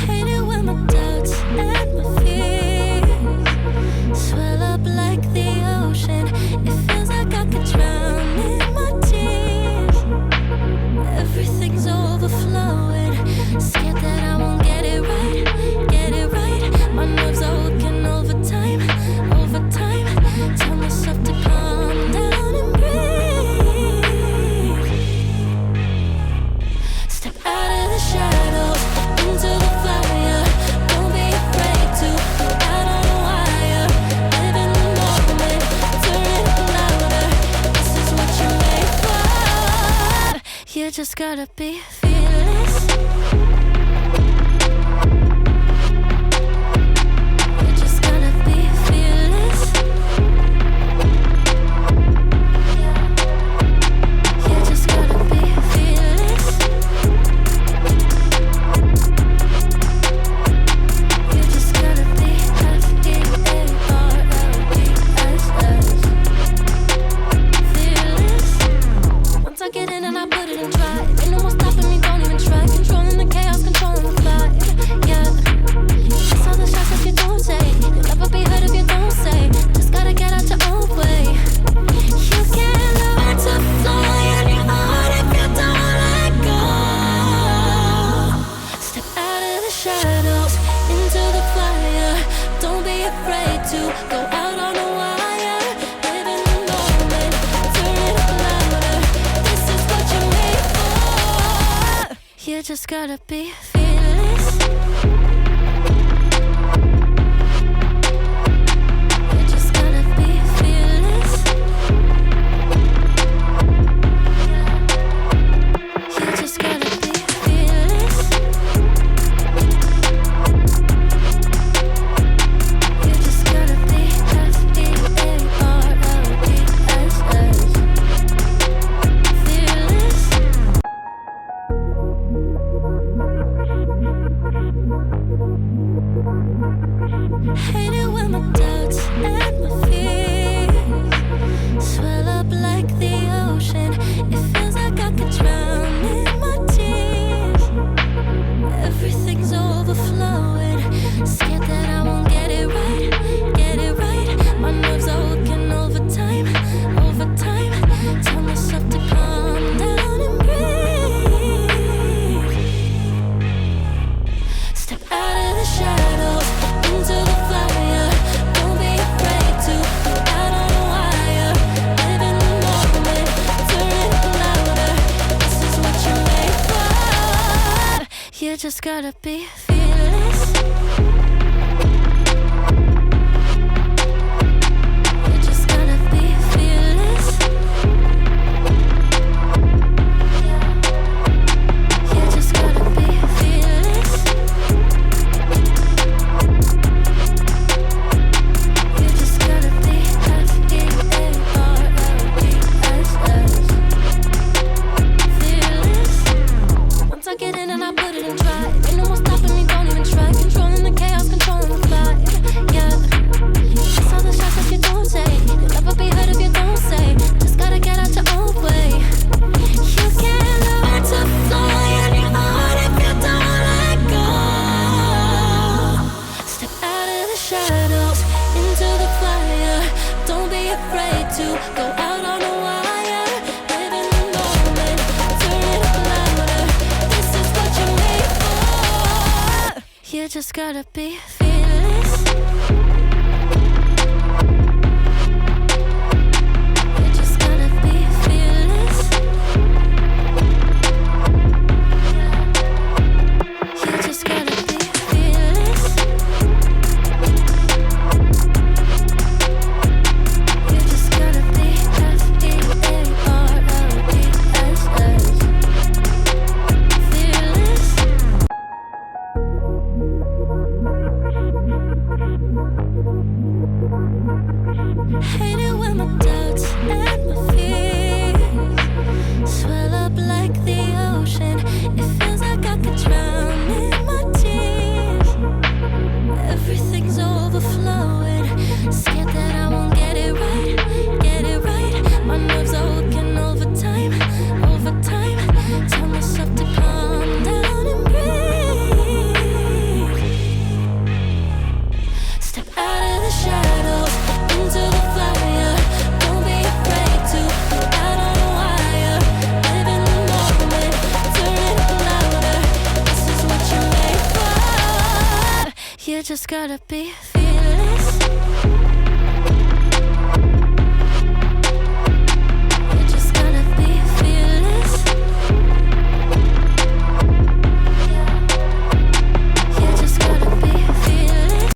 Hate it when my doubts and my fears swell up like the ocean. It feels like I could drown in my tears. Everything's overflowing. Scared that I won't get it right, get it right. My nerves are working overtime, overtime. Tell myself to calm down and breathe. Step out of the shadows into the fire. Don't be afraid to go out on a wire. Live in the moment, turn it up louder. This is what you're made for. You just gotta be fearless. You just gotta be fearless. You just gotta be fearless. You just gotta be fearless. Once I get in and I put it in drive, ain't no more stopping me, don't even try. Controlling the chaos, controlling the vibe, yeah. That's all the shots that you don't take. You'll never be heard if you don't say. Just gotta get out your own way. You can't learn to fly on your own if you don't let go. Step out of the shadows into the fire. Don't be afraid to go out on a wire. Live in the moment, turn it up louder. This is what you're made for. You just gotta be fearless. You just gotta be fearless. You just gotta be fearless. You just gotta be fearless. Hate it when my doubts and my fears swell up like the ocean. It feels like I could drown in my tears. Everything's overflowing. Scared that I won't get it right, get it right. My nerves are working overtime, overtime. Tell myself to calm down and breathe. Step out of the shadows into the fire. Don't be afraid to go out on a wire. Live in the moment, turn it up louder. This is what you're made for. You just gotta be fearless. You just gotta be fearless. You just gotta be fearless. You just gotta be fearless. Once I get in and I put it in drive, ain't no more stopping me, don't even try. Controlling the chaos, controlling the vibe, yeah. That's all the shots that you don't take. You'll never be heard if you don't say. Just gotta get out your own way. You can't learn to fly on your own if you don't let go. Step out of the shadows into the fire. Don't be afraid to go out on a wire. Live in the moment, turn it up louder. This is what you're made for. You just gotta be fearless. You just gotta be fearless. You just gotta be fearless. You just gotta be fearless. just gotta be fearless.